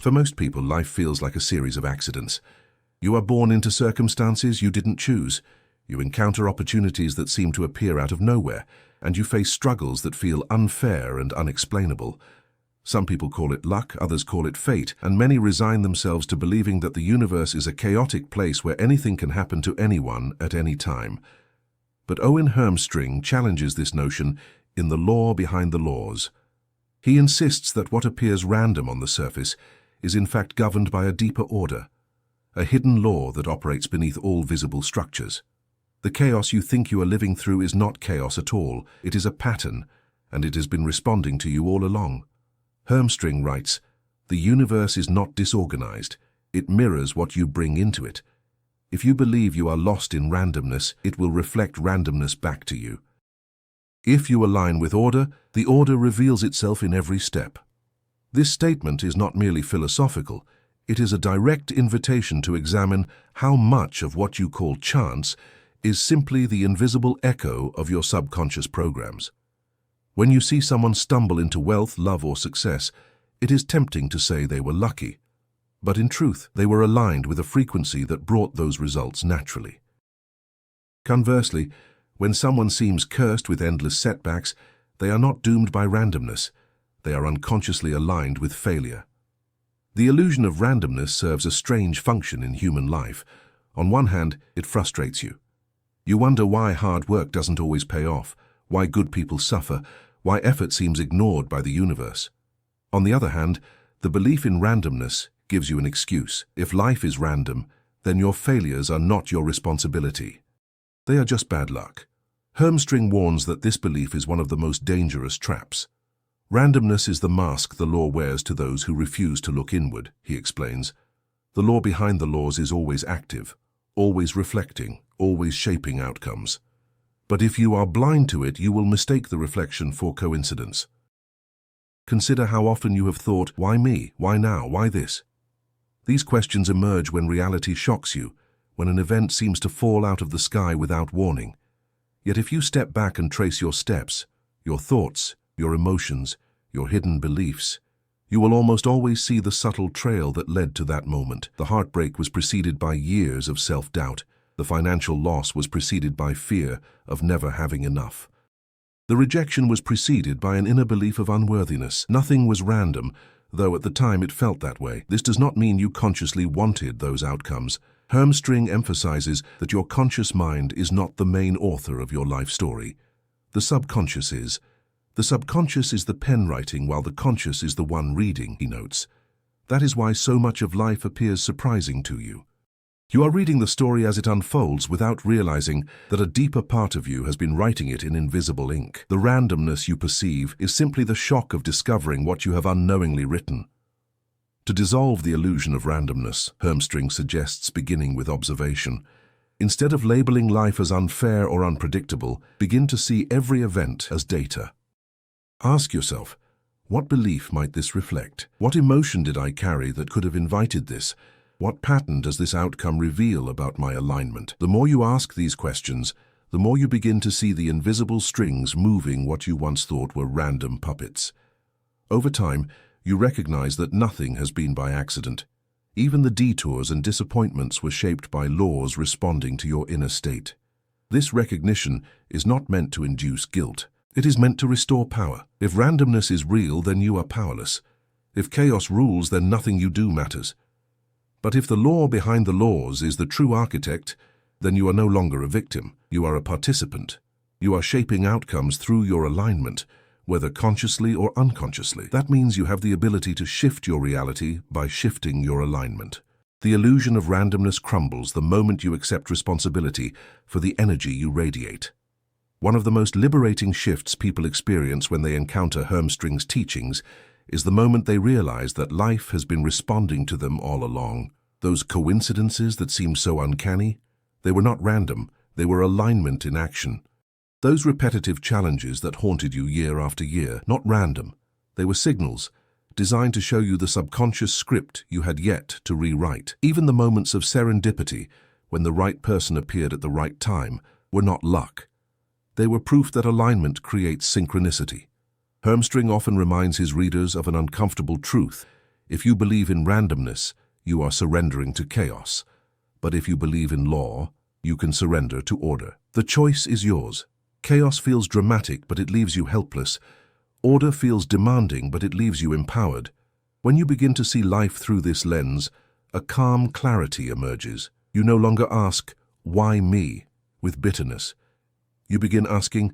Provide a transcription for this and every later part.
For most people, life feels like a series of accidents. You are born into circumstances you didn't choose. You encounter opportunities that seem to appear out of nowhere, and you face struggles that feel unfair and unexplainable. Some people call it luck, others call it fate, and many resign themselves to believing that the universe is a chaotic place where anything can happen to anyone at any time. But Owen Hermstring challenges this notion in The Law Behind the Laws. He insists that what appears random on the surface is in fact governed by a deeper order, a hidden law that operates beneath all visible structures. The chaos you think you are living through is not chaos at all. It is a pattern, and it has been responding to you all along. Hermstring writes, "The universe is not disorganized. It mirrors what you bring into it. If you believe you are lost in randomness, it will reflect randomness back to you. If you align with order, the order reveals itself in every step." This statement is not merely philosophical. It is a direct invitation to examine how much of what you call chance is simply the invisible echo of your subconscious programs. When you see someone stumble into wealth, love, or success, it is tempting to say they were lucky. But in truth, they were aligned with a frequency that brought those results naturally. Conversely, when someone seems cursed with endless setbacks, they are not doomed by randomness. They are unconsciously aligned with failure. The illusion of randomness serves a strange function in human life. On one hand, it frustrates you. You wonder why hard work doesn't always pay off, why good people suffer, why effort seems ignored by the universe. On the other hand, the belief in randomness gives you an excuse. If life is random, then your failures are not your responsibility. They are just bad luck. Hermstring warns that this belief is one of the most dangerous traps. Randomness is the mask the law wears to those who refuse to look inward, he explains. The law behind the laws is always active, always reflecting, always shaping outcomes. But if you are blind to it, you will mistake the reflection for coincidence. Consider how often you have thought, why me? Why now? Why this? These questions emerge when reality shocks you, when an event seems to fall out of the sky without warning. Yet if you step back and trace your steps, your thoughts, your emotions, your hidden beliefs, you will almost always see the subtle trail that led to that moment. The heartbreak was preceded by years of self-doubt. The financial loss was preceded by fear of never having enough. The rejection was preceded by an inner belief of unworthiness. Nothing was random, though at the time it felt that way. This does not mean you consciously wanted those outcomes. Hermstring emphasizes that your conscious mind is not the main author of your life story. The subconscious is. The subconscious is the pen writing while the conscious is the one reading, he notes. That is why so much of life appears surprising to you. You are reading the story as it unfolds without realizing that a deeper part of you has been writing it in invisible ink. The randomness you perceive is simply the shock of discovering what you have unknowingly written. To dissolve the illusion of randomness, Hermstring suggests beginning with observation. Instead of labeling life as unfair or unpredictable, begin to see every event as data. Ask yourself, what belief might this reflect? What emotion did I carry that could have invited this? What pattern does this outcome reveal about my alignment? The more you ask these questions, the more you begin to see the invisible strings moving what you once thought were random puppets. Over time, you recognize that nothing has been by accident. Even the detours and disappointments were shaped by laws responding to your inner state. This recognition is not meant to induce guilt. It is meant to restore power. If randomness is real, then you are powerless. If chaos rules, then nothing you do matters. But if the law behind the laws is the true architect, then you are no longer a victim. You are a participant. You are shaping outcomes through your alignment, whether consciously or unconsciously. That means you have the ability to shift your reality by shifting your alignment. The illusion of randomness crumbles the moment you accept responsibility for the energy you radiate. One of the most liberating shifts people experience when they encounter Hermstring's teachings is the moment they realize that life has been responding to them all along. Those coincidences that seem so uncanny, they were not random, they were alignment in action. Those repetitive challenges that haunted you year after year, not random, they were signals, designed to show you the subconscious script you had yet to rewrite. Even the moments of serendipity, when the right person appeared at the right time, were not luck. They were proof that alignment creates synchronicity. Hermstring often reminds his readers of an uncomfortable truth. If you believe in randomness, you are surrendering to chaos. But if you believe in law, you can surrender to order. The choice is yours. Chaos feels dramatic, but it leaves you helpless. Order feels demanding, but it leaves you empowered. When you begin to see life through this lens, a calm clarity emerges. You no longer ask, "Why me?" with bitterness. You begin asking,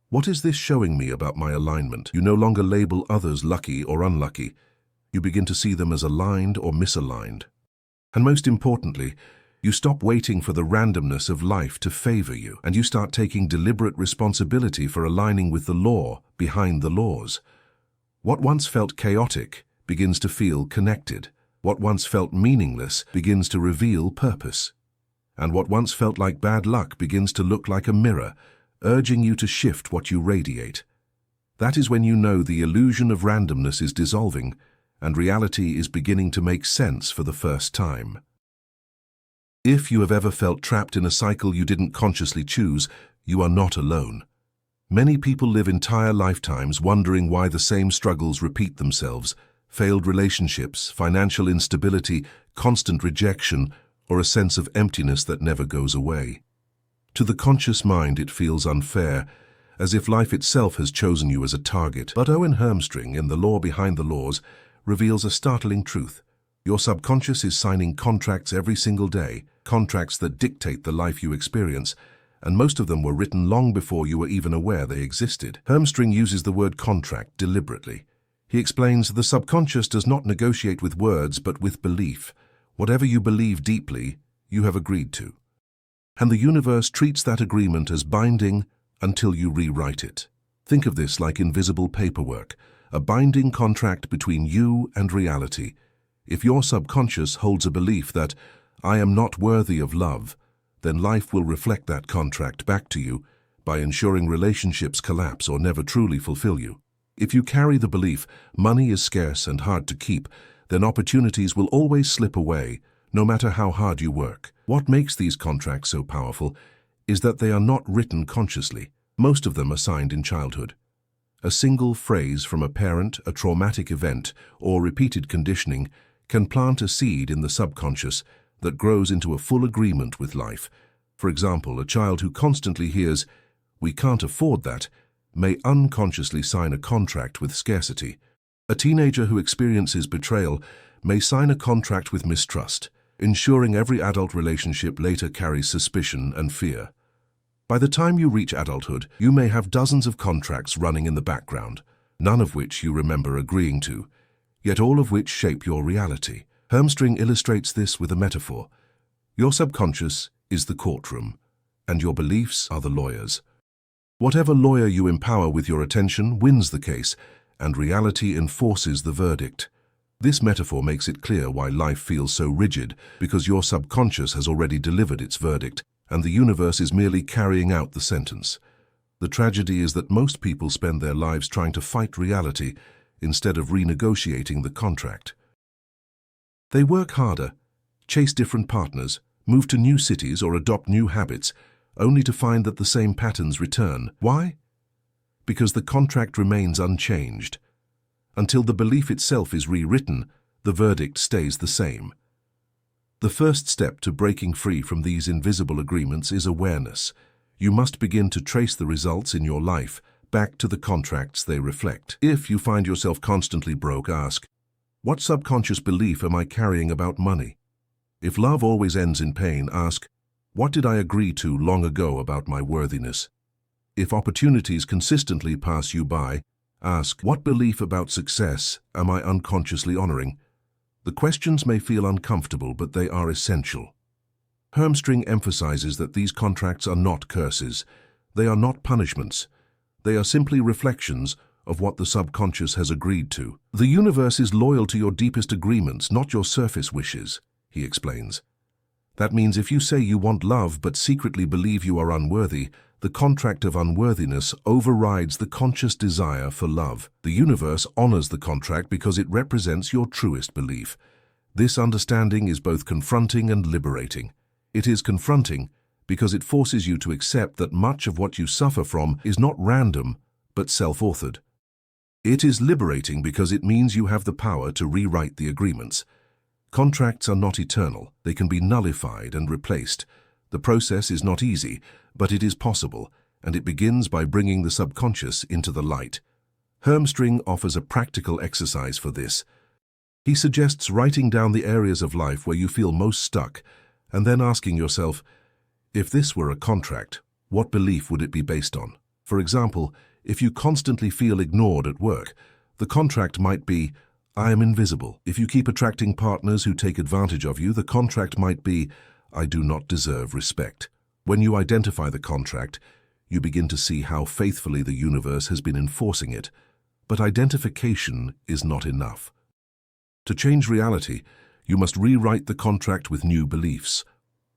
"What is this showing me about my alignment?" You no longer label others lucky or unlucky. You begin to see them as aligned or misaligned. And most importantly, you stop waiting for the randomness of life to favor you, and you start taking deliberate responsibility for aligning with the law behind the laws. What once felt chaotic begins to feel connected. What once felt meaningless begins to reveal purpose. And what once felt like bad luck begins to look like a mirror, urging you to shift what you radiate. That is when you know the illusion of randomness is dissolving, and reality is beginning to make sense for the first time. If you have ever felt trapped in a cycle you didn't consciously choose, you are not alone. Many people live entire lifetimes wondering why the same struggles repeat themselves: failed relationships, financial instability, constant rejection, or a sense of emptiness that never goes away. To the conscious mind, it feels unfair, as if life itself has chosen you as a target. But Owen Hermstring, in The Law Behind the Laws, reveals a startling truth. Your subconscious is signing contracts every single day, contracts that dictate the life you experience, and most of them were written long before you were even aware they existed. Hermstring uses the word contract deliberately. He explains the subconscious does not negotiate with words but with belief. Whatever you believe deeply, you have agreed to. And the universe treats that agreement as binding until you rewrite it. Think of this like invisible paperwork, a binding contract between you and reality. If your subconscious holds a belief that, "I am not worthy of love," then life will reflect that contract back to you by ensuring relationships collapse or never truly fulfill you. If you carry the belief, "Money is scarce and hard to keep," then opportunities will always slip away, no matter how hard you work. What makes these contracts so powerful is that they are not written consciously. Most of them are signed in childhood. A single phrase from a parent, a traumatic event, or repeated conditioning can plant a seed in the subconscious that grows into a full agreement with life. For example, a child who constantly hears, "We can't afford that," may unconsciously sign a contract with scarcity. A teenager who experiences betrayal may sign a contract with mistrust, ensuring every adult relationship later carries suspicion and fear. By the time you reach adulthood, you may have dozens of contracts running in the background, none of which you remember agreeing to, yet all of which shape your reality. Hermstring illustrates this with a metaphor. Your subconscious is the courtroom, and your beliefs are the lawyers. Whatever lawyer you empower with your attention wins the case, and reality enforces the verdict. This metaphor makes it clear why life feels so rigid, because your subconscious has already delivered its verdict, and the universe is merely carrying out the sentence. The tragedy is that most people spend their lives trying to fight reality instead of renegotiating the contract. They work harder, chase different partners, move to new cities or adopt new habits, only to find that the same patterns return. Why? Because the contract remains unchanged. Until the belief itself is rewritten, the verdict stays the same. The first step to breaking free from these invisible agreements is awareness. You must begin to trace the results in your life back to the contracts they reflect. If you find yourself constantly broke, ask, "What subconscious belief am I carrying about money?" If love always ends in pain, ask, "What did I agree to long ago about my worthiness?" If opportunities consistently pass you by, ask, "What belief about success am I unconsciously honoring?" The questions may feel uncomfortable, but they are essential. Hermstring emphasizes that these contracts are not curses. They are not punishments. They are simply reflections of what the subconscious has agreed to. The universe is loyal to your deepest agreements, not your surface wishes, he explains. That means if you say you want love but secretly believe you are unworthy, the contract of unworthiness overrides the conscious desire for love. The universe honors the contract because it represents your truest belief. This understanding is both confronting and liberating. It is confronting because it forces you to accept that much of what you suffer from is not random, but self-authored. It is liberating because it means you have the power to rewrite the agreements. Contracts are not eternal. They can be nullified and replaced. The process is not easy, but it is possible, and it begins by bringing the subconscious into the light. Hermstring offers a practical exercise for this. He suggests writing down the areas of life where you feel most stuck, and then asking yourself, if this were a contract, what belief would it be based on? For example, if you constantly feel ignored at work, the contract might be, I am invisible. If you keep attracting partners who take advantage of you, the contract might be, I do not deserve respect. When you identify the contract, you begin to see how faithfully the universe has been enforcing it. But identification is not enough. To change reality, you must rewrite the contract with new beliefs.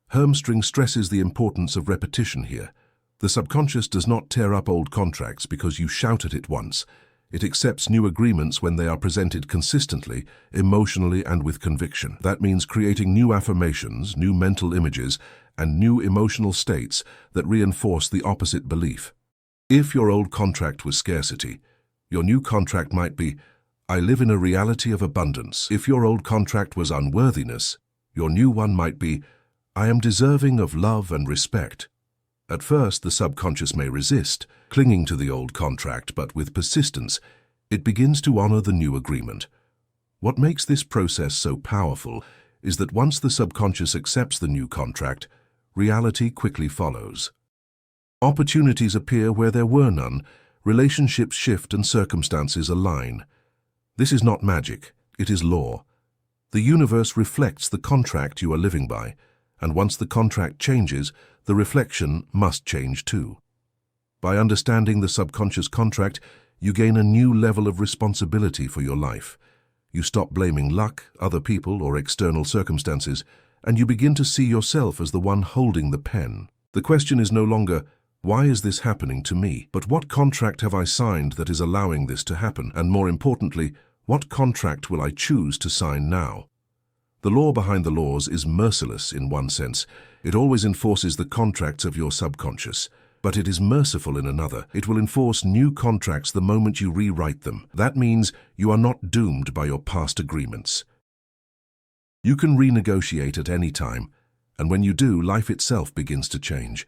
Hermstring stresses the importance of repetition here. The subconscious does not tear up old contracts because you shout at it once. It accepts new agreements when they are presented consistently, emotionally, and with conviction. That means creating new affirmations, new mental images, and new emotional states that reinforce the opposite belief. If your old contract was scarcity, your new contract might be, I live in a reality of abundance. If your old contract was unworthiness, your new one might be, I am deserving of love and respect. At first, the subconscious may resist, clinging to the old contract, but with persistence, it begins to honor the new agreement. What makes this process so powerful is that once the subconscious accepts the new contract, reality quickly follows. Opportunities appear where there were none, relationships shift and circumstances align. This is not magic, it is law. The universe reflects the contract you are living by, and once the contract changes, the reflection must change too. By understanding the subconscious contract, you gain a new level of responsibility for your life. You stop blaming luck, other people, or external circumstances, and you begin to see yourself as the one holding the pen. The question is no longer, why is this happening to me? But what contract have I signed that is allowing this to happen? And more importantly, what contract will I choose to sign now? The law behind the laws is merciless in one sense. It always enforces the contracts of your subconscious. But it is merciful in another. It will enforce new contracts the moment you rewrite them. That means you are not doomed by your past agreements. You can renegotiate at any time, and when you do, life itself begins to change.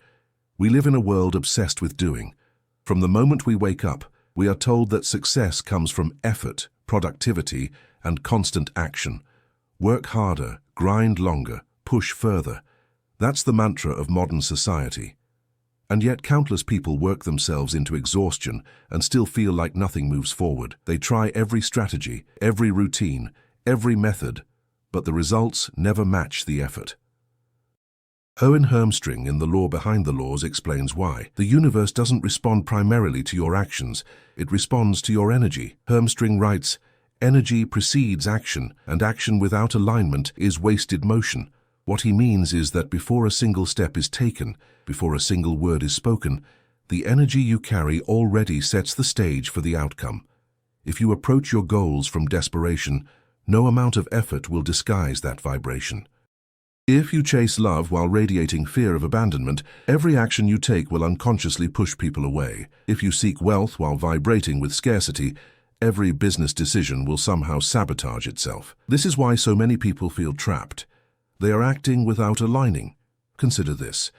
We live in a world obsessed with doing. From the moment we wake up, we are told that success comes from effort, productivity, and constant action. Work harder, grind longer, push further. That's the mantra of modern society. And yet countless people work themselves into exhaustion and still feel like nothing moves forward. They try every strategy, every routine, every method, but the results never match the effort. Owen Hermstring in The Law Behind the Laws explains why. The universe doesn't respond primarily to your actions, it responds to your energy. Hermstring writes, energy precedes action, and action without alignment is wasted motion. What he means is that before a single step is taken, before a single word is spoken, the energy you carry already sets the stage for the outcome. If you approach your goals from desperation, no amount of effort will disguise that vibration. If you chase love while radiating fear of abandonment, every action you take will unconsciously push people away. If you seek wealth while vibrating with scarcity, every business decision will somehow sabotage itself. This is why so many people feel trapped. They are acting without aligning. Consider this.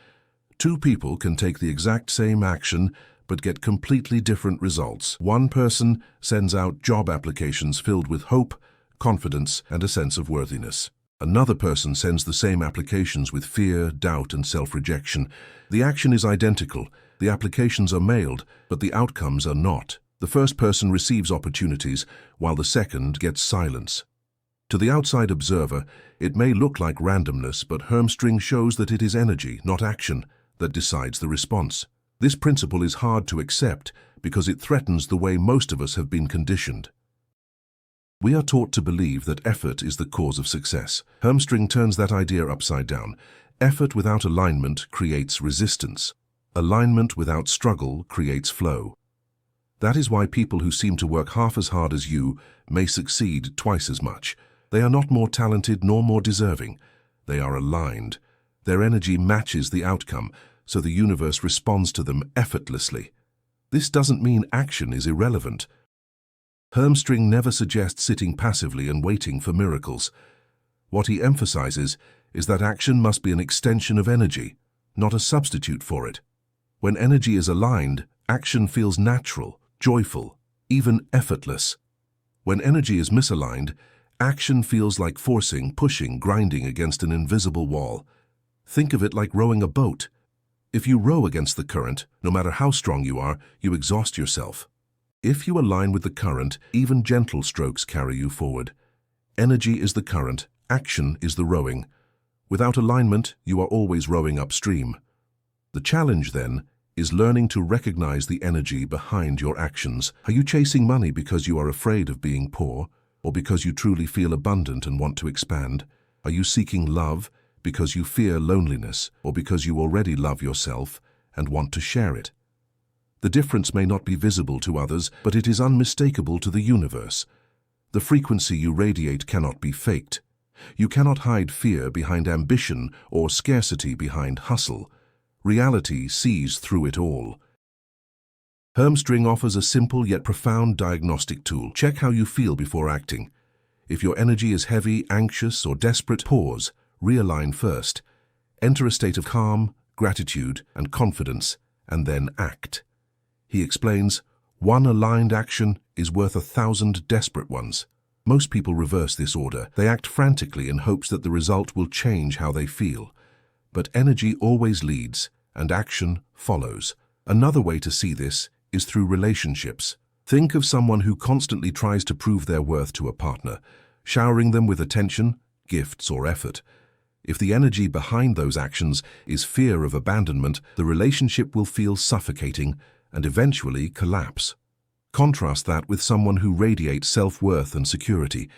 Two people can take the exact same action but get completely different results. One person sends out job applications filled with hope, confidence, and a sense of worthiness. Another person sends the same applications with fear, doubt, and self-rejection. The action is identical, the applications are mailed, but the outcomes are not. The first person receives opportunities, while the second gets silence. To the outside observer, it may look like randomness, but Hermstring shows that it is energy, not action, that decides the response. This principle is hard to accept because it threatens the way most of us have been conditioned. We are taught to believe that effort is the cause of success. Hermstring turns that idea upside down. Effort without alignment creates resistance. Alignment without struggle creates flow. That is why people who seem to work half as hard as you may succeed twice as much. They are not more talented nor more deserving. They are aligned. Their energy matches the outcome, so the universe responds to them effortlessly. This doesn't mean action is irrelevant. Hermstring never suggests sitting passively and waiting for miracles. What he emphasizes is that action must be an extension of energy, not a substitute for it. When energy is aligned, action feels natural, joyful, even effortless. When energy is misaligned, action feels like forcing, pushing, grinding against an invisible wall. Think of it like rowing a boat. If you row against the current, no matter how strong you are, you exhaust yourself. If you align with the current, even gentle strokes carry you forward. Energy is the current, action is the rowing. Without alignment, you are always rowing upstream. The challenge, then, is learning to recognize the energy behind your actions. Are you chasing money because you are afraid of being poor, or because you truly feel abundant and want to expand? Are you seeking love because you fear loneliness, or because you already love yourself and want to share it? The difference may not be visible to others, but it is unmistakable to the universe. The frequency you radiate cannot be faked. You cannot hide fear behind ambition or scarcity behind hustle. Reality sees through it all. Hermstring offers a simple yet profound diagnostic tool. Check how you feel before acting. If your energy is heavy, anxious, or desperate, pause, realign first. Enter a state of calm, gratitude, and confidence, and then act. He explains, one aligned action is worth 1,000 desperate ones. Most people reverse this order. They act frantically in hopes that the result will change how they feel. But energy always leads, and action follows. Another way to see this is through relationships. Think of someone who constantly tries to prove their worth to a partner, showering them with attention, gifts, or effort. If the energy behind those actions is fear of abandonment, the relationship will feel suffocating and eventually collapse. Contrast that with someone who radiates self-worth and security.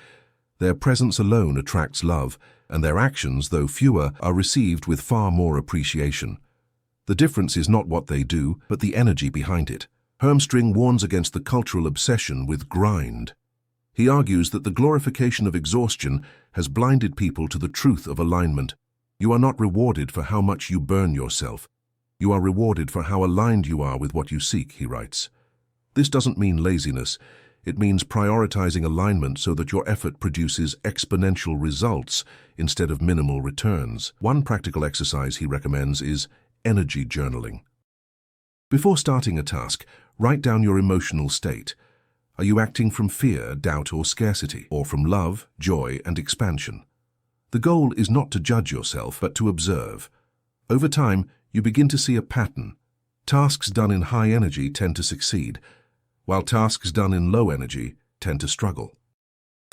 Their presence alone attracts love, and their actions, though fewer, are received with far more appreciation. The difference is not what they do, but the energy behind it. Hermstring warns against the cultural obsession with grind. He argues that the glorification of exhaustion has blinded people to the truth of alignment. You are not rewarded for how much you burn yourself. You are rewarded for how aligned you are with what you seek, he writes. This doesn't mean laziness. It means prioritizing alignment so that your effort produces exponential results instead of minimal returns. One practical exercise he recommends is energy journaling. Before starting a task, write down your emotional state. Are you acting from fear, doubt, or scarcity, or from love, joy, and expansion? The goal is not to judge yourself, but to observe. Over time, you begin to see a pattern. Tasks done in high energy tend to succeed, while tasks done in low energy tend to struggle.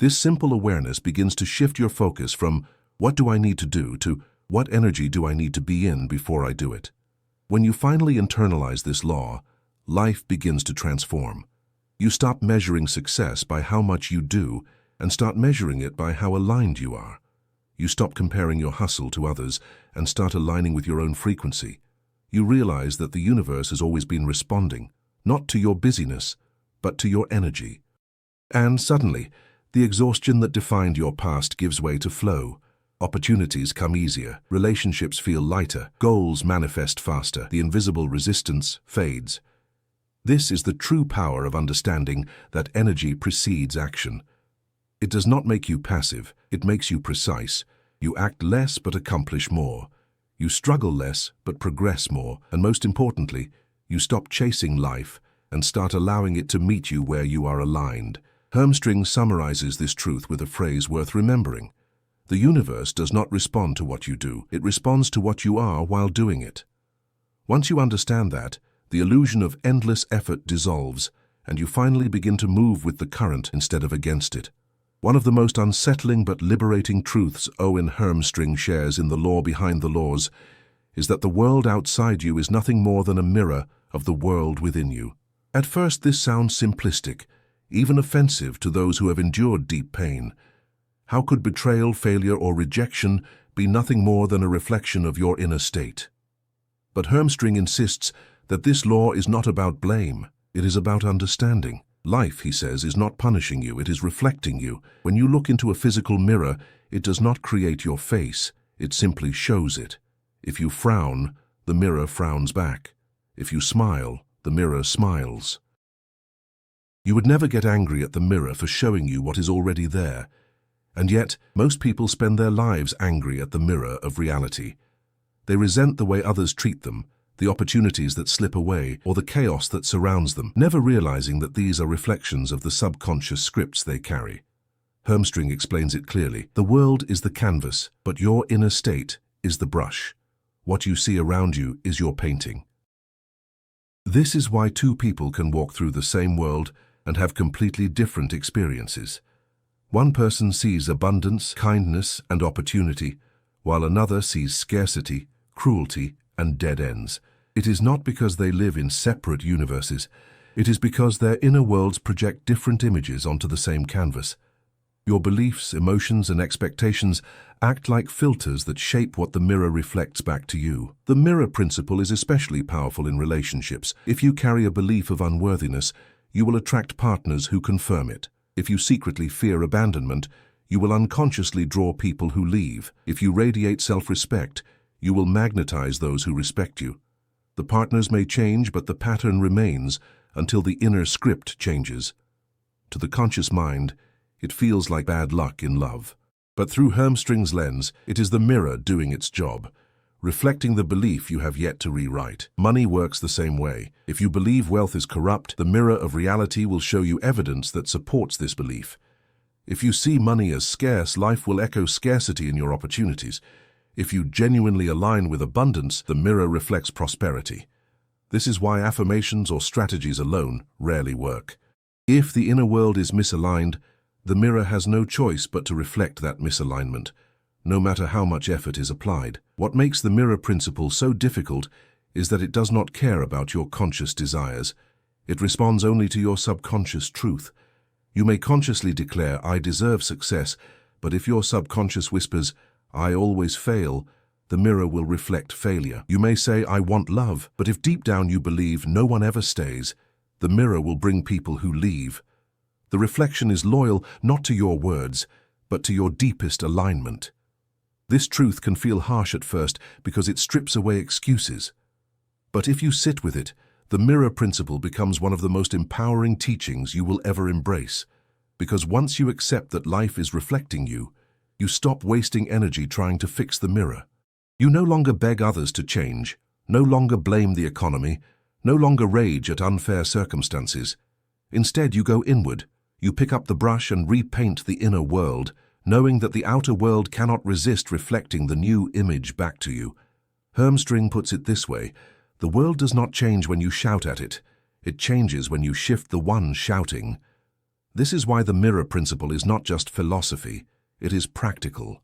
This simple awareness begins to shift your focus from what do I need to do to what energy do I need to be in before I do it. When you finally internalize this law, life begins to transform. You stop measuring success by how much you do and start measuring it by how aligned you are. You stop comparing your hustle to others and start aligning with your own frequency. You realize that the universe has always been responding, not to your busyness, but to your energy. And suddenly, the exhaustion that defined your past gives way to flow. Opportunities come easier, relationships feel lighter, goals manifest faster, the invisible resistance fades. This is the true power of understanding that energy precedes action. It does not make you passive, it makes you precise. You act less but accomplish more. You struggle less but progress more. And most importantly, you stop chasing life and start allowing it to meet you where you are aligned. Hermstring summarizes this truth with a phrase worth remembering. The universe does not respond to what you do, it responds to what you are while doing it. Once you understand that, the illusion of endless effort dissolves, and you finally begin to move with the current instead of against it. One of the most unsettling but liberating truths Owen Hermstring shares in The Law Behind the Laws is that the world outside you is nothing more than a mirror of the world within you. At first this sounds simplistic, even offensive to those who have endured deep pain. How could betrayal, failure, or rejection be nothing more than a reflection of your inner state? But Hermstring insists that this law is not about blame, it is about understanding. Life, he says, is not punishing you, it is reflecting you. When you look into a physical mirror, it does not create your face, it simply shows it. If you frown, the mirror frowns back. If you smile, the mirror smiles. You would never get angry at the mirror for showing you what is already there. And yet, most people spend their lives angry at the mirror of reality. They resent the way others treat them, the opportunities that slip away, or the chaos that surrounds them, never realizing that these are reflections of the subconscious scripts they carry. Hermstring explains it clearly. The world is the canvas, but your inner state is the brush. What you see around you is your painting. This is why two people can walk through the same world and have completely different experiences. One person sees abundance, kindness, and opportunity, while another sees scarcity, cruelty, and dead ends. It is not because they live in separate universes. It is because their inner worlds project different images onto the same canvas. Your beliefs, emotions, and expectations act like filters that shape what the mirror reflects back to you. The mirror principle is especially powerful in relationships. If you carry a belief of unworthiness, you will attract partners who confirm it. If you secretly fear abandonment, you will unconsciously draw people who leave. If you radiate self-respect, you will magnetize those who respect you. The partners may change, but the pattern remains until the inner script changes. To the conscious mind, it feels like bad luck in love. But through Hermstring's lens, it is the mirror doing its job, reflecting the belief you have yet to rewrite. Money works the same way. If you believe wealth is corrupt, the mirror of reality will show you evidence that supports this belief. If you see money as scarce, life will echo scarcity in your opportunities. If you genuinely align with abundance, the mirror reflects prosperity. This is why affirmations or strategies alone rarely work. If the inner world is misaligned, the mirror has no choice but to reflect that misalignment, no matter how much effort is applied. What makes the mirror principle so difficult is that it does not care about your conscious desires. It responds only to your subconscious truth. You may consciously declare, "I deserve success," but if your subconscious whispers, "I always fail," the mirror will reflect failure. You may say, "I want love," but if deep down you believe no one ever stays, the mirror will bring people who leave. The reflection is loyal not to your words, but to your deepest alignment. This truth can feel harsh at first because it strips away excuses. But if you sit with it, the mirror principle becomes one of the most empowering teachings you will ever embrace. Because once you accept that life is reflecting you, you stop wasting energy trying to fix the mirror. You no longer beg others to change, no longer blame the economy, no longer rage at unfair circumstances. Instead, you go inward. You pick up the brush and repaint the inner world, knowing that the outer world cannot resist reflecting the new image back to you. Hermstring puts it this way: the world does not change when you shout at it. It changes when you shift the one shouting. This is why the mirror principle is not just philosophy, it is practical.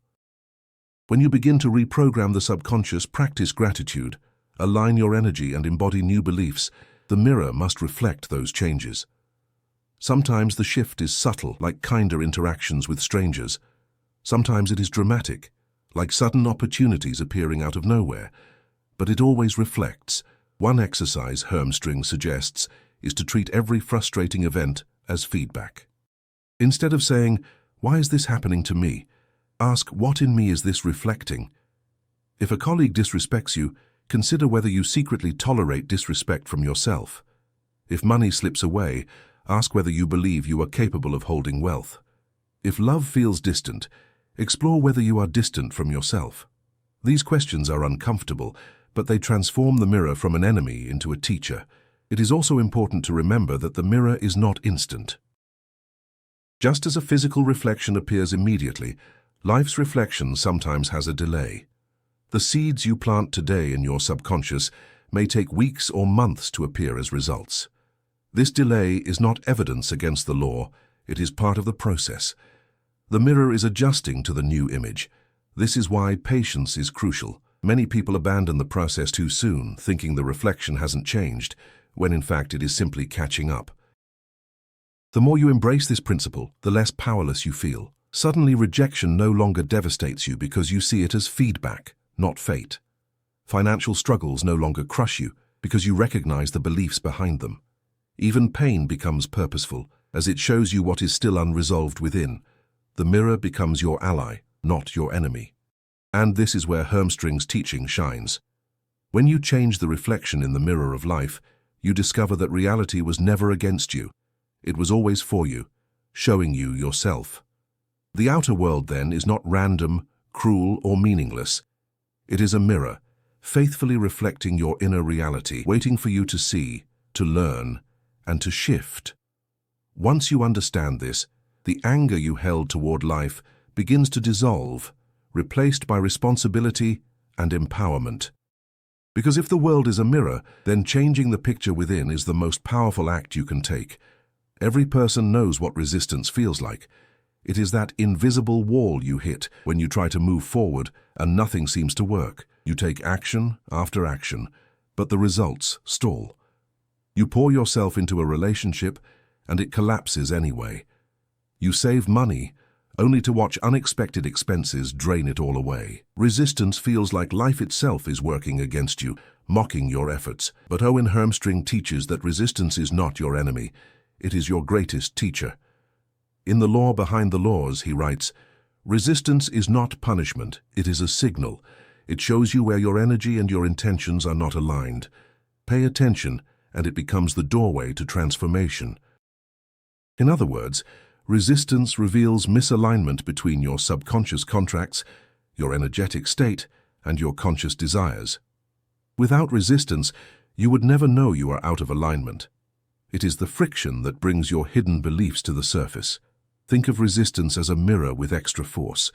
When you begin to reprogram the subconscious, practice gratitude, align your energy and embody new beliefs, the mirror must reflect those changes. Sometimes the shift is subtle, like kinder interactions with strangers. Sometimes it is dramatic, like sudden opportunities appearing out of nowhere. But it always reflects. One exercise Hermstring suggests is to treat every frustrating event as feedback. Instead of saying, "Why is this happening to me?" ask, "What in me is this reflecting?" If a colleague disrespects you, consider whether you secretly tolerate disrespect from yourself. If money slips away, ask whether you believe you are capable of holding wealth. If love feels distant, explore whether you are distant from yourself. These questions are uncomfortable, but they transform the mirror from an enemy into a teacher. It is also important to remember that the mirror is not instant. Just as a physical reflection appears immediately, life's reflection sometimes has a delay. The seeds you plant today in your subconscious may take weeks or months to appear as results. This delay is not evidence against the law, it is part of the process. The mirror is adjusting to the new image. This is why patience is crucial. Many people abandon the process too soon, thinking the reflection hasn't changed, when in fact it is simply catching up. The more you embrace this principle, the less powerless you feel. Suddenly, rejection no longer devastates you because you see it as feedback, not fate. Financial struggles no longer crush you because you recognize the beliefs behind them. Even pain becomes purposeful, as it shows you what is still unresolved within. The mirror becomes your ally, not your enemy. And this is where Hermstring's teaching shines. When you change the reflection in the mirror of life, you discover that reality was never against you. It was always for you, showing you yourself. The outer world, then, is not random, cruel, or meaningless. It is a mirror, faithfully reflecting your inner reality, waiting for you to see, to learn, and to shift. Once you understand this, the anger you held toward life begins to dissolve, replaced by responsibility and empowerment. Because if the world is a mirror, then changing the picture within is the most powerful act you can take. Every person knows what resistance feels like. It is that invisible wall you hit when you try to move forward and nothing seems to work. You take action after action, but the results stall. You pour yourself into a relationship and it collapses anyway. You save money only to watch unexpected expenses drain it all away. Resistance feels like life itself is working against you, mocking your efforts. But Owen Hermstring teaches that resistance is not your enemy. It is your greatest teacher. In The Law Behind the Laws, he writes, "Resistance is not punishment, it is a signal. It shows you where your energy and your intentions are not aligned. Pay attention, and it becomes the doorway to transformation." In other words, resistance reveals misalignment between your subconscious contracts, your energetic state, and your conscious desires. Without resistance, you would never know you are out of alignment. It is the friction that brings your hidden beliefs to the surface. Think of resistance as a mirror with extra force.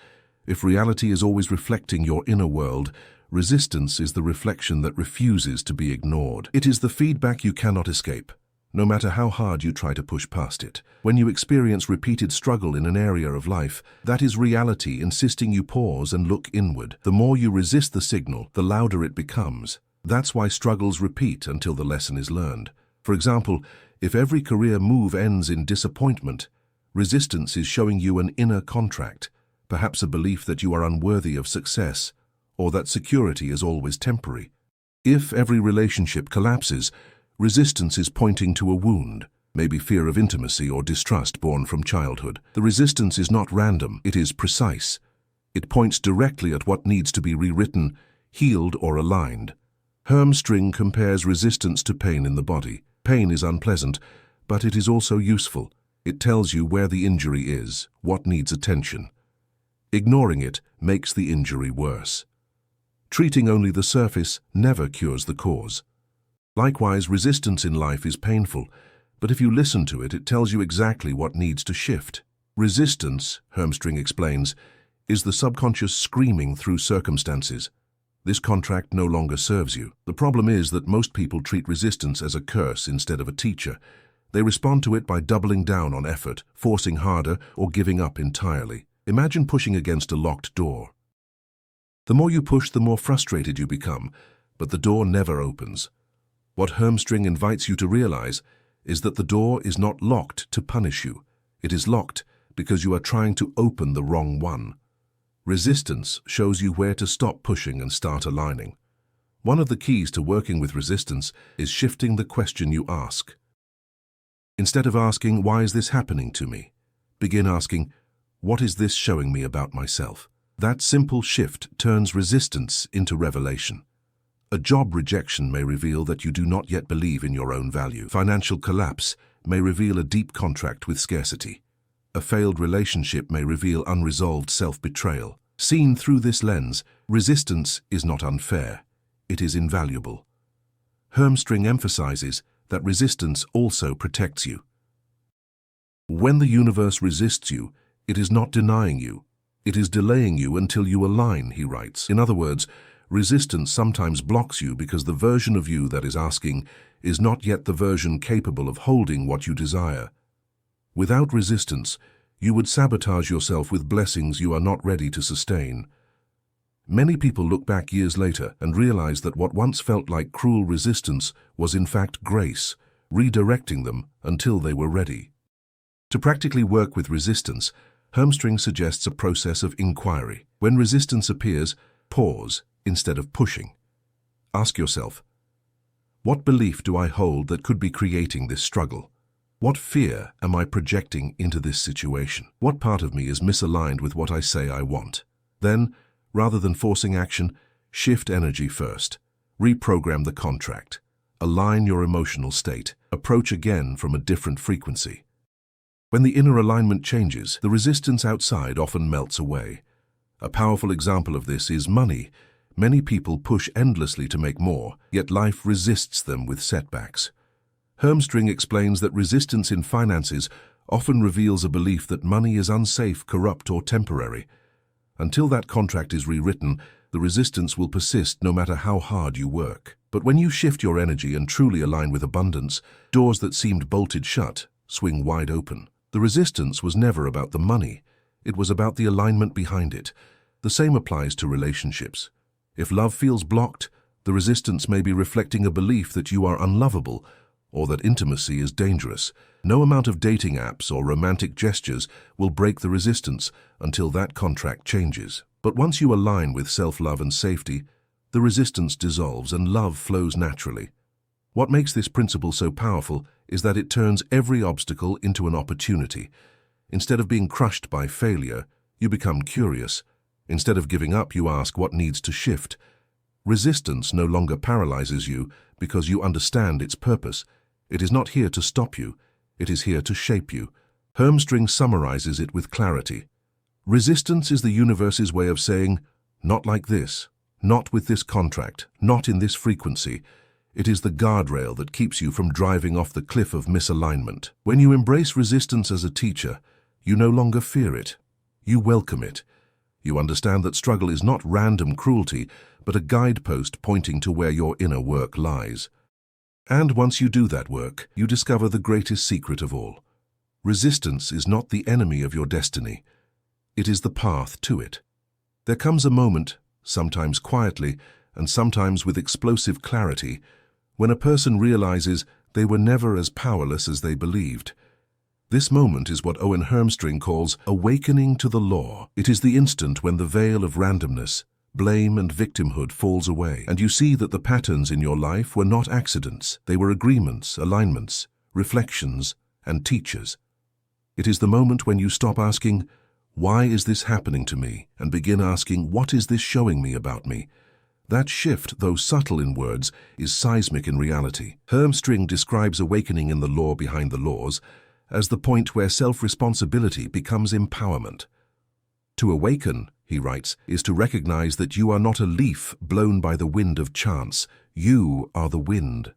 If reality is always reflecting your inner world, resistance is the reflection that refuses to be ignored. It is the feedback you cannot escape, no matter how hard you try to push past it. When you experience repeated struggle in an area of life, that is reality insisting you pause and look inward. The more you resist the signal, the louder it becomes. That's why struggles repeat until the lesson is learned. For example, if every career move ends in disappointment, resistance is showing you an inner contract, perhaps a belief that you are unworthy of success, or that security is always temporary. If every relationship collapses, resistance is pointing to a wound, maybe fear of intimacy or distrust born from childhood. The resistance is not random, it is precise. It points directly at what needs to be rewritten, healed, or aligned. Hermstring compares resistance to pain in the body. Pain is unpleasant, but it is also useful. It tells you where the injury is, what needs attention. Ignoring it makes the injury worse. Treating only the surface never cures the cause. Likewise, resistance in life is painful, but if you listen to it, it tells you exactly what needs to shift. Resistance, Hermstring explains, is the subconscious screaming through circumstances. This contract no longer serves you. The problem is that most people treat resistance as a curse instead of a teacher. They respond to it by doubling down on effort, forcing harder, or giving up entirely. Imagine pushing against a locked door. The more you push, the more frustrated you become, but the door never opens. What Hermstring invites you to realize is that the door is not locked to punish you. It is locked because you are trying to open the wrong one. Resistance shows you where to stop pushing and start aligning. One of the keys to working with resistance is shifting the question you ask. Instead of asking, "Why is this happening to me?" begin asking, "What is this showing me about myself?" That simple shift turns resistance into revelation. A job rejection may reveal that you do not yet believe in your own value. Financial collapse may reveal a deep contract with scarcity. A failed relationship may reveal unresolved self-betrayal. Seen through this lens, resistance is not unfair. It is invaluable. Hermstring emphasizes that resistance also protects you. When the universe resists you, it is not denying you. It is delaying you until you align, he writes. In other words, resistance sometimes blocks you because the version of you that is asking is not yet the version capable of holding what you desire. Without resistance, you would sabotage yourself with blessings you are not ready to sustain. Many people look back years later and realize that what once felt like cruel resistance was in fact grace, redirecting them until they were ready. To practically work with resistance, Hermstring suggests a process of inquiry. When resistance appears, pause instead of pushing. Ask yourself, what belief do I hold that could be creating this struggle? What fear am I projecting into this situation? What part of me is misaligned with what I say I want? Then, rather than forcing action, shift energy first. Reprogram the contract. Align your emotional state. Approach again from a different frequency. When the inner alignment changes, the resistance outside often melts away. A powerful example of this is money. Many people push endlessly to make more, yet life resists them with setbacks. Hermstring explains that resistance in finances often reveals a belief that money is unsafe, corrupt, or temporary. Until that contract is rewritten, the resistance will persist no matter how hard you work. But when you shift your energy and truly align with abundance, doors that seemed bolted shut swing wide open. The resistance was never about the money. It was about the alignment behind it. The same applies to relationships. If love feels blocked, the resistance may be reflecting a belief that you are unlovable or that intimacy is dangerous. No amount of dating apps or romantic gestures will break the resistance until that contract changes. But once you align with self-love and safety, the resistance dissolves and love flows naturally. What makes this principle so powerful is that it turns every obstacle into an opportunity. Instead of being crushed by failure, you become curious. Instead of giving up, you ask what needs to shift. Resistance no longer paralyzes you because you understand its purpose. It is not here to stop you. It is here to shape you. Hermstring summarizes it with clarity. Resistance is the universe's way of saying, not like this, not with this contract, not in this frequency. It is the guardrail that keeps you from driving off the cliff of misalignment. When you embrace resistance as a teacher, you no longer fear it. You welcome it. You understand that struggle is not random cruelty, but a guidepost pointing to where your inner work lies. And once you do that work, you discover the greatest secret of all. Resistance is not the enemy of your destiny. It is the path to it. There comes a moment, sometimes quietly and sometimes with explosive clarity, when a person realizes they were never as powerless as they believed. This moment is what Owen Hermstring calls awakening to the law. It is the instant when the veil of randomness, blame and victimhood falls away, and you see that the patterns in your life were not accidents. They were agreements, alignments, reflections, and teachers. It is the moment when you stop asking, "Why is this happening to me?" and begin asking, "What is this showing me about me?" That shift, though subtle in words, is seismic in reality. Hermstring describes awakening in the law behind the laws as the point where self-responsibility becomes empowerment. To awaken, he writes, is to recognize that you are not a leaf blown by the wind of chance. You are the wind.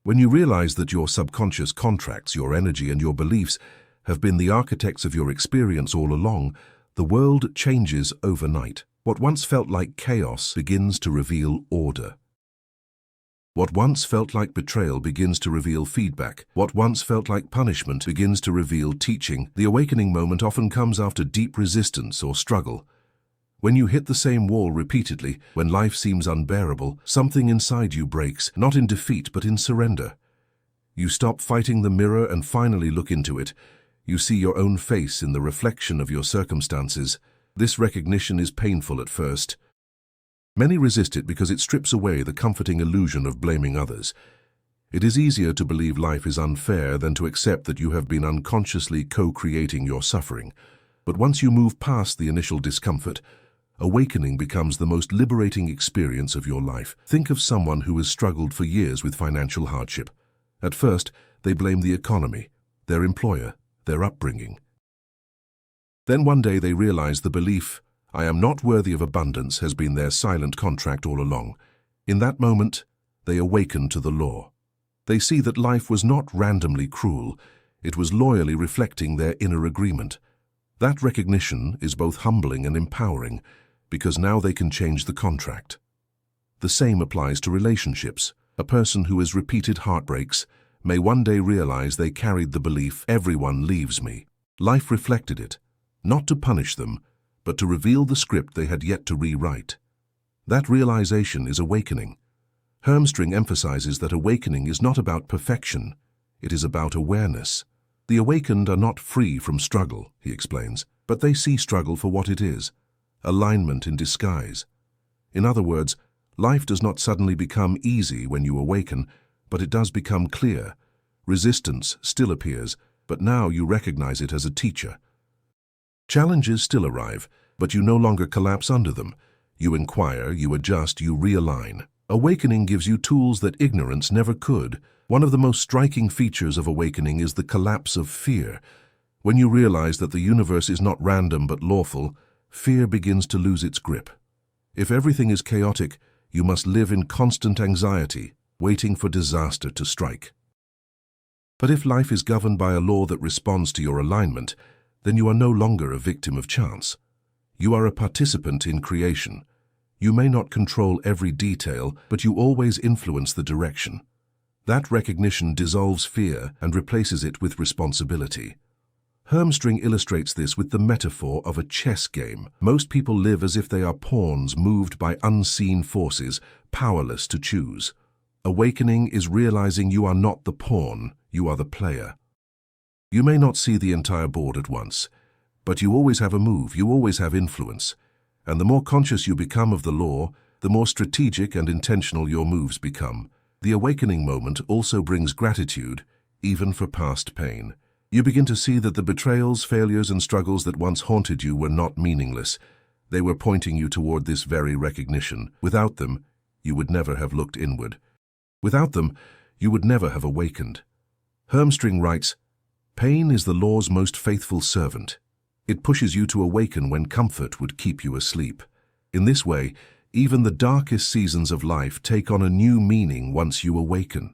When you realize that your subconscious contracts, your energy and your beliefs have been the architects of your experience all along, the world changes overnight. What once felt like chaos begins to reveal order. What once felt like betrayal begins to reveal feedback. What once felt like punishment begins to reveal teaching. The awakening moment often comes after deep resistance or struggle. When you hit the same wall repeatedly, when life seems unbearable, something inside you breaks, not in defeat but in surrender. You stop fighting the mirror and finally look into it. You see your own face in the reflection of your circumstances. This recognition is painful at first. Many resist it because it strips away the comforting illusion of blaming others. It is easier to believe life is unfair than to accept that you have been unconsciously co-creating your suffering. But once you move past the initial discomfort, awakening becomes the most liberating experience of your life. Think of someone who has struggled for years with financial hardship. At first, they blame the economy, their employer, their upbringing. Then one day they realize the belief, "I am not worthy of abundance," has been their silent contract all along. In that moment, they awaken to the law. They see that life was not randomly cruel, it was loyally reflecting their inner agreement. That recognition is both humbling and empowering, because now they can change the contract. The same applies to relationships. A person who has repeated heartbreaks may one day realize they carried the belief, "Everyone leaves me." Life reflected it, not to punish them, but to reveal the script they had yet to rewrite. That realization is awakening. Hermstring emphasizes that awakening is not about perfection, it is about awareness. The awakened are not free from struggle, he explains, but they see struggle for what it is, alignment in disguise. In other words, life does not suddenly become easy when you awaken, but it does become clear. Resistance still appears, but now you recognize it as a teacher. Challenges still arrive, but you no longer collapse under them. You inquire, you adjust, you realign. Awakening gives you tools that ignorance never could. One of the most striking features of awakening is the collapse of fear. When you realize that the universe is not random but lawful, fear begins to lose its grip. If everything is chaotic, you must live in constant anxiety, waiting for disaster to strike. But if life is governed by a law that responds to your alignment, then you are no longer a victim of chance. You are a participant in creation. You may not control every detail, but you always influence the direction. That recognition dissolves fear and replaces it with responsibility. Hermstring illustrates this with the metaphor of a chess game. Most people live as if they are pawns moved by unseen forces, powerless to choose. Awakening is realizing you are not the pawn, you are the player. You may not see the entire board at once, but you always have a move, you always have influence. And the more conscious you become of the law, the more strategic and intentional your moves become. The awakening moment also brings gratitude, even for past pain. You begin to see that the betrayals, failures, and struggles that once haunted you were not meaningless. They were pointing you toward this very recognition. Without them, you would never have looked inward. Without them, you would never have awakened. Hermstring writes, "Pain is the law's most faithful servant. It pushes you to awaken when comfort would keep you asleep. In this way, even the darkest seasons of life take on a new meaning once you awaken."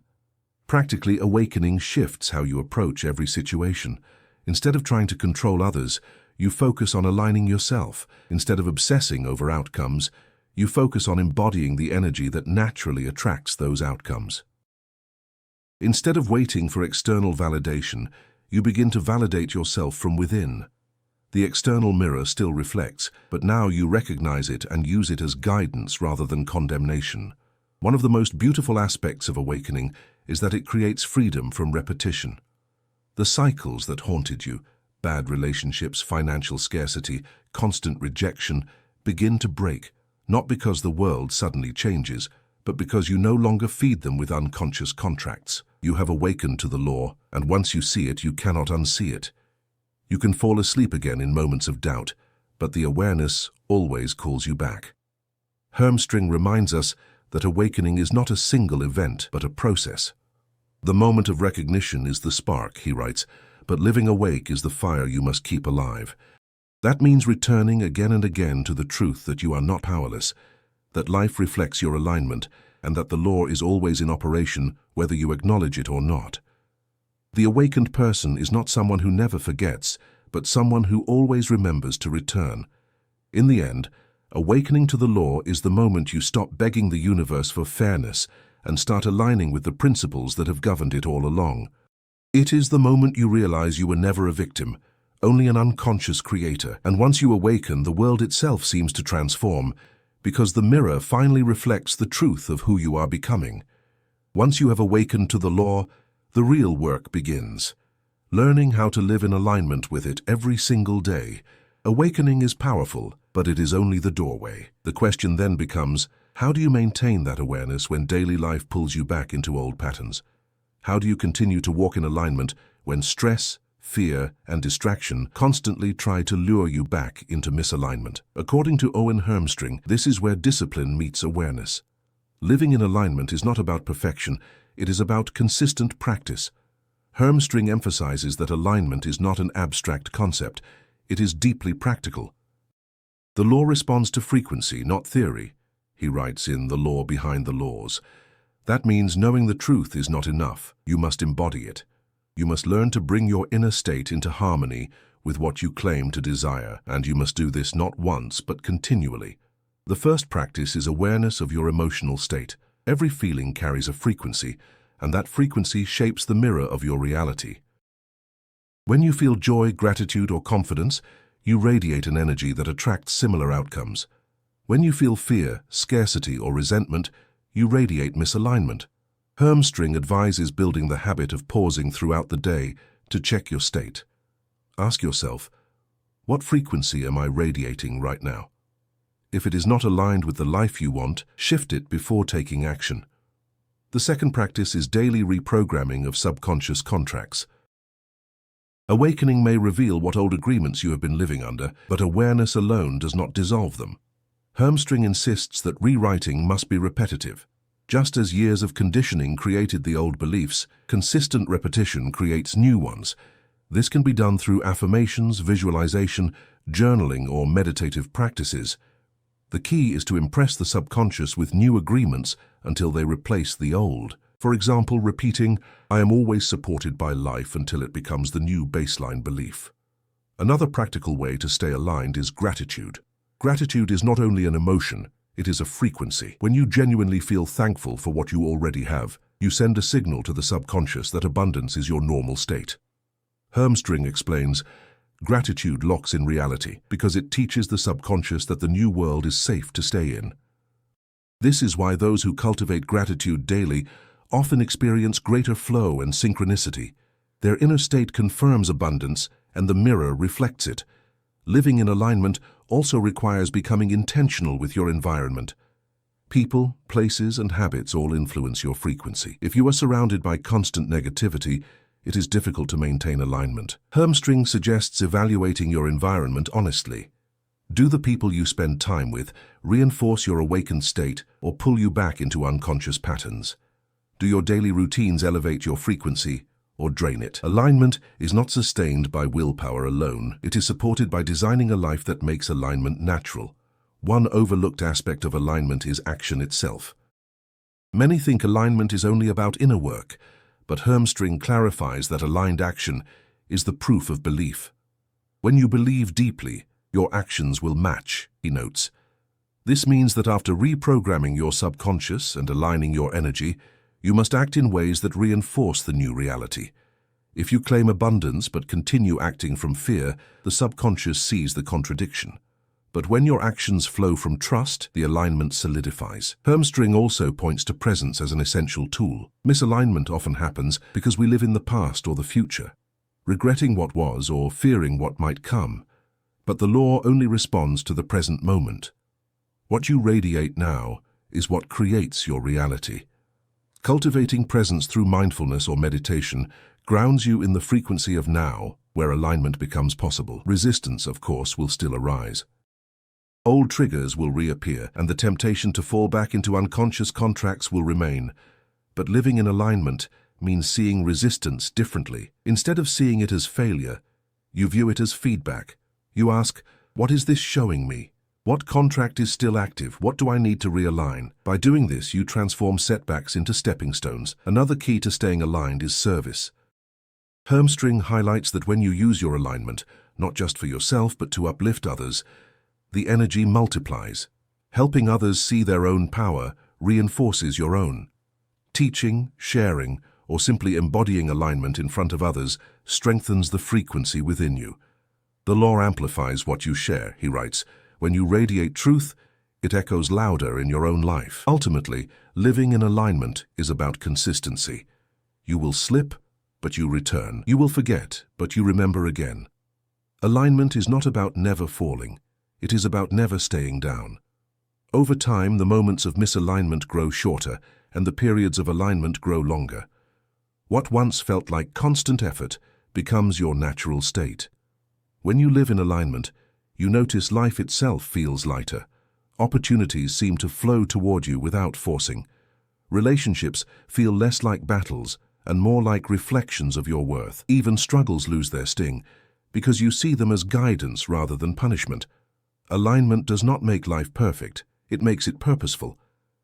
Practically, awakening shifts how you approach every situation. Instead of trying to control others, you focus on aligning yourself. Instead of obsessing over outcomes, you focus on embodying the energy that naturally attracts those outcomes. Instead of waiting for external validation, you begin to validate yourself from within. The external mirror still reflects, but now you recognize it and use it as guidance rather than condemnation. One of the most beautiful aspects of awakening is that it creates freedom from repetition. The cycles that haunted you, bad relationships, financial scarcity, constant rejection, begin to break, not because the world suddenly changes, but because you no longer feed them with unconscious contracts. You have awakened to the law, and once you see it, you cannot unsee it. You can fall asleep again in moments of doubt, but the awareness always calls you back. Hermstring reminds us that awakening is not a single event, but a process. The moment of recognition is the spark, he writes, but living awake is the fire you must keep alive. That means returning again and again to the truth that you are not powerless, that life reflects your alignment, and that the law is always in operation whether you acknowledge it or not. The awakened person is not someone who never forgets, but someone who always remembers to return. In the end, awakening to the law is the moment you stop begging the universe for fairness and start aligning with the principles that have governed it all along. It is the moment you realize you were never a victim, only an unconscious creator, and once you awaken, the world itself seems to transform, because the mirror finally reflects the truth of who you are becoming. Once you have awakened to the law, the real work begins. Learning how to live in alignment with it every single day. Awakening is powerful, but it is only the doorway. The question then becomes, how do you maintain that awareness when daily life pulls you back into old patterns? How do you continue to walk in alignment when stress, fear, and distraction constantly try to lure you back into misalignment? According to Owen Hermstring, this is where discipline meets awareness. Living in alignment is not about perfection, it is about consistent practice. Hermstring emphasizes that alignment is not an abstract concept, it is deeply practical. The law responds to frequency, not theory, he writes in The Law Behind the Laws. That means knowing the truth is not enough, you must embody it. You must learn to bring your inner state into harmony with what you claim to desire, and you must do this not once but continually. The first practice is awareness of your emotional state. Every feeling carries a frequency, and that frequency shapes the mirror of your reality. When you feel joy, gratitude, or confidence, you radiate an energy that attracts similar outcomes. When you feel fear, scarcity, or resentment, you radiate misalignment. Hermstring advises building the habit of pausing throughout the day to check your state. Ask yourself, what frequency am I radiating right now? If it is not aligned with the life you want, shift it before taking action. The second practice is daily reprogramming of subconscious contracts. Awakening may reveal what old agreements you have been living under, but awareness alone does not dissolve them. Hermstring insists that rewriting must be repetitive. Just as years of conditioning created the old beliefs, consistent repetition creates new ones. This can be done through affirmations, visualization, journaling, or meditative practices. The key is to impress the subconscious with new agreements until they replace the old. For example, repeating, "I am always supported by life," until it becomes the new baseline belief. Another practical way to stay aligned is gratitude. Gratitude is not only an emotion, it is a frequency. When you genuinely feel thankful for what you already have, you send a signal to the subconscious that abundance is your normal state. Hermstring explains, gratitude locks in reality because it teaches the subconscious that the new world is safe to stay in. This is why those who cultivate gratitude daily often experience greater flow and synchronicity. Their inner state confirms abundance, and the mirror reflects it. Living in alignment also requires becoming intentional with your environment. People, places, and habits all influence your frequency. If you are surrounded by constant negativity, it is difficult to maintain alignment. Hermstring suggests evaluating your environment honestly. Do the people you spend time with reinforce your awakened state or pull you back into unconscious patterns? Do your daily routines elevate your frequency or drain it? Alignment is not sustained by willpower alone. It is supported by designing a life that makes alignment natural. One overlooked aspect of alignment is action itself. Many think alignment is only about inner work, but Hermstring clarifies that aligned action is the proof of belief. When you believe deeply, your actions will match, he notes. This means that after reprogramming your subconscious and aligning your energy, you must act in ways that reinforce the new reality. If you claim abundance but continue acting from fear, the subconscious sees the contradiction. But when your actions flow from trust, the alignment solidifies. Hermstring also points to presence as an essential tool. Misalignment often happens because we live in the past or the future, regretting what was or fearing what might come. But the law only responds to the present moment. What you radiate now is what creates your reality. Cultivating presence through mindfulness or meditation grounds you in the frequency of now, where alignment becomes possible. Resistance, of course, will still arise. Old triggers will reappear, and the temptation to fall back into unconscious contracts will remain. But living in alignment means seeing resistance differently. Instead of seeing it as failure, you view it as feedback. You ask, what is this showing me? What contract is still active? What do I need to realign? By doing this, you transform setbacks into stepping stones. Another key to staying aligned is service. Hermstring highlights that when you use your alignment, not just for yourself but to uplift others, the energy multiplies. Helping others see their own power reinforces your own. Teaching, sharing, or simply embodying alignment in front of others strengthens the frequency within you. The law amplifies what you share, he writes. When you radiate truth, it echoes louder in your own life. Ultimately, living in alignment is about consistency. You will slip, but you return. You will forget, but you remember again. Alignment is not about never falling. It is about never staying down. Over time, the moments of misalignment grow shorter, and the periods of alignment grow longer. What once felt like constant effort becomes your natural state. When you live in alignment, you notice life itself feels lighter. Opportunities seem to flow toward you without forcing. Relationships feel less like battles and more like reflections of your worth. Even struggles lose their sting because you see them as guidance rather than punishment. Alignment does not make life perfect, it makes it purposeful.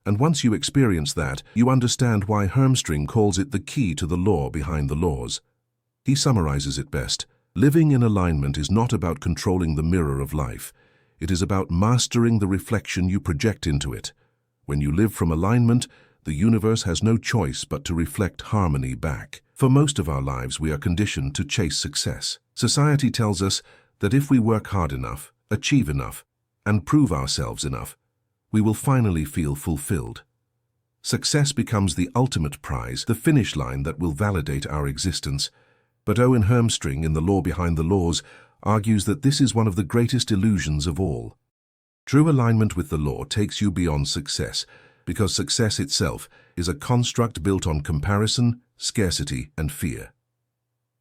And once you experience that, you understand why Hermstring calls it the key to the law behind the laws. He summarizes it best. Living in alignment is not about controlling the mirror of life. It is about mastering the reflection you project into it. When you live from alignment, the universe has no choice but to reflect harmony back. For most of our lives, we are conditioned to chase success. Society tells us that if we work hard enough, achieve enough, and prove ourselves enough, we will finally feel fulfilled. Success becomes the ultimate prize, the finish line that will validate our existence. But Owen Hermstring, in The Law Behind the Laws, argues that this is one of the greatest illusions of all. True alignment with the law takes you beyond success, because success itself is a construct built on comparison, scarcity, and fear.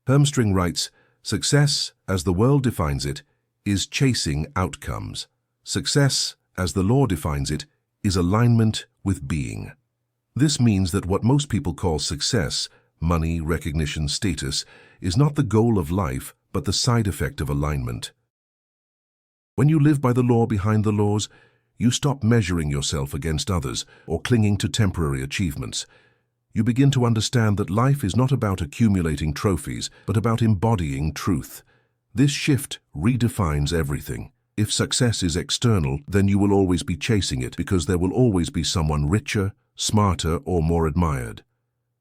Hermstring writes, "Success, as the world defines it, is chasing outcomes. Success, as the law defines it, is alignment with being." This means that what most people call success, money, recognition, status, is not the goal of life, but the side effect of alignment. When you live by the law behind the laws, you stop measuring yourself against others or clinging to temporary achievements. You begin to understand that life is not about accumulating trophies, but about embodying truth. This shift redefines everything. If success is external, then you will always be chasing it because there will always be someone richer, smarter, or more admired.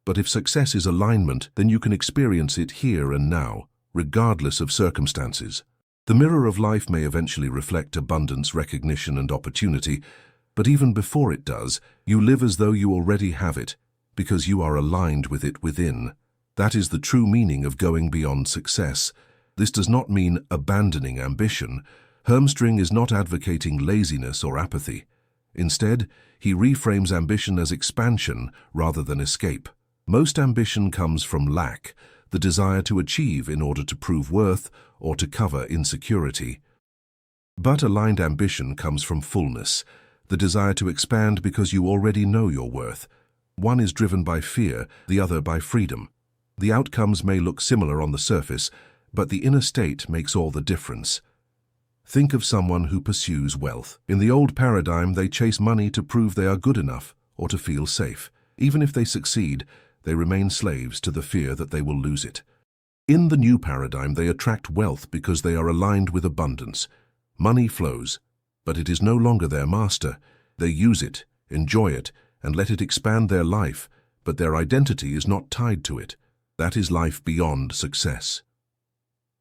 But if success is alignment, then you can experience it here and now, regardless of circumstances. The mirror of life may eventually reflect abundance, recognition, and opportunity, but even before it does, you live as though you already have it, because you are aligned with it within. That is the true meaning of going beyond success. This does not mean abandoning ambition. Hermstring is not advocating laziness or apathy. Instead, he reframes ambition as expansion rather than escape. Most ambition comes from lack, the desire to achieve in order to prove worth or to cover insecurity. But aligned ambition comes from fullness, the desire to expand because you already know your worth. One is driven by fear, the other by freedom. The outcomes may look similar on the surface, but the inner state makes all the difference. Think of someone who pursues wealth. In the old paradigm, they chase money to prove they are good enough or to feel safe. Even if they succeed, they remain slaves to the fear that they will lose it. In the new paradigm, they attract wealth because they are aligned with abundance. Money flows, but it is no longer their master. They use it, enjoy it, and let it expand their life, but their identity is not tied to it. That is life beyond success.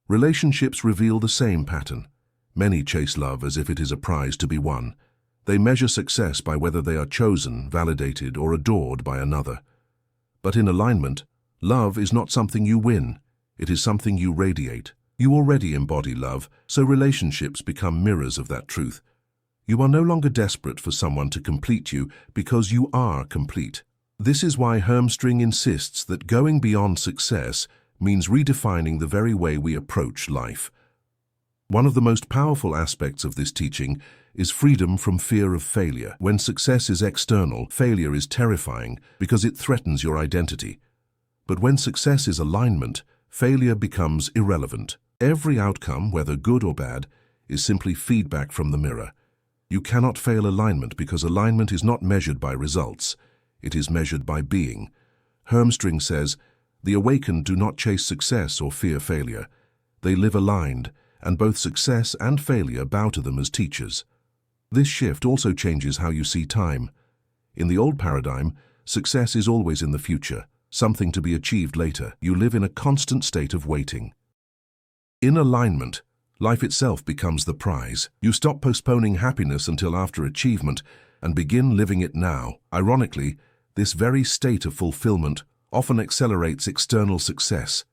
Relationships reveal the same pattern. Many chase love as if it is a prize to be won. They measure success by whether they are chosen, validated, or adored by another. But in alignment, love is not something you win. It is something you radiate. You already embody love, so relationships become mirrors of that truth. You are no longer desperate for someone to complete you because you are complete. This is why Hermstring insists that going beyond success means redefining the very way we approach life. One of the most powerful aspects of this teaching is freedom from fear of failure. When success is external, failure is terrifying because it threatens your identity. But when success is alignment, failure becomes irrelevant. Every outcome, whether good or bad, is simply feedback from the mirror. You cannot fail alignment because alignment is not measured by results. It is measured by being. Hermstring says, "The awakened do not chase success or fear failure. They live aligned, and both success and failure bow to them as teachers." This shift also changes how you see time. In the old paradigm, success is always in the future, something to be achieved later. You live in a constant state of waiting. In alignment, life itself becomes the prize. You stop postponing happiness until after achievement and begin living it now. Ironically, this very state of fulfillment often accelerates external success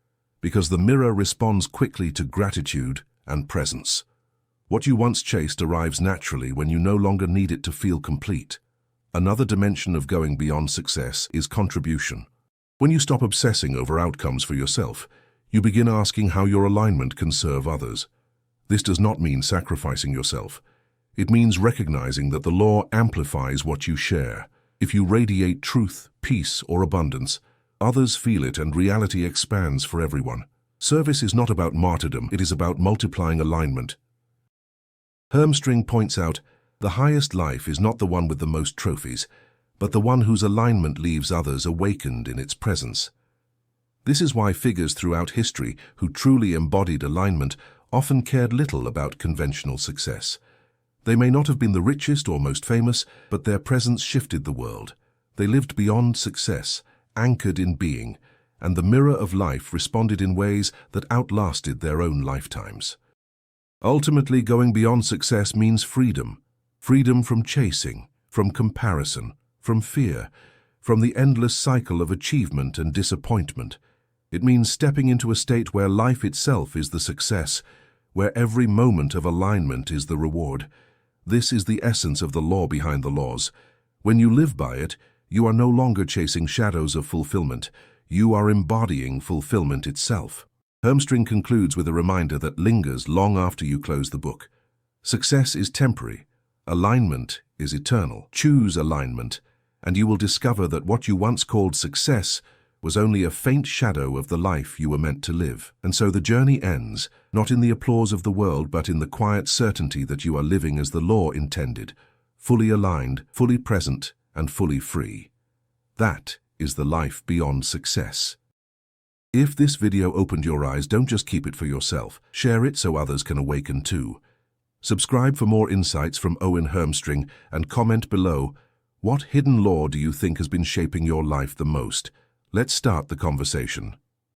because the mirror responds quickly to gratitude and presence. What you once chased arrives naturally when you no longer need it to feel complete. Another dimension of going beyond success is contribution. When you stop obsessing over outcomes for yourself, you begin asking how your alignment can serve others. This does not mean sacrificing yourself. It means recognizing that the law amplifies what you share. If you radiate truth, peace, or abundance, others feel it and reality expands for everyone. Service is not about martyrdom, it is about multiplying alignment. Hermstring points out, the highest life is not the one with the most trophies, but the one whose alignment leaves others awakened in its presence. This is why figures throughout history who truly embodied alignment often cared little about conventional success. They may not have been the richest or most famous, but their presence shifted the world. They lived beyond success, anchored in being, and the mirror of life responded in ways that outlasted their own lifetimes. Ultimately, going beyond success means freedom. Freedom from chasing, from comparison, from fear, from the endless cycle of achievement and disappointment. It means stepping into a state where life itself is the success, where every moment of alignment is the reward. This is the essence of the law behind the laws. When you live by it, you are no longer chasing shadows of fulfillment. You are embodying fulfillment itself. Hermstring concludes with a reminder that lingers long after you close the book. Success is temporary. Alignment is eternal. Choose alignment, and you will discover that what you once called success was only a faint shadow of the life you were meant to live. And so the journey ends, not in the applause of the world, but in the quiet certainty that you are living as the law intended, fully aligned, fully present, and fully free. That is the life beyond success. If this video opened your eyes, don't just keep it for yourself. Share it so others can awaken too. Subscribe for more insights from Owen Hermstring and comment below, what hidden law do you think has been shaping your life the most? Let's start the conversation.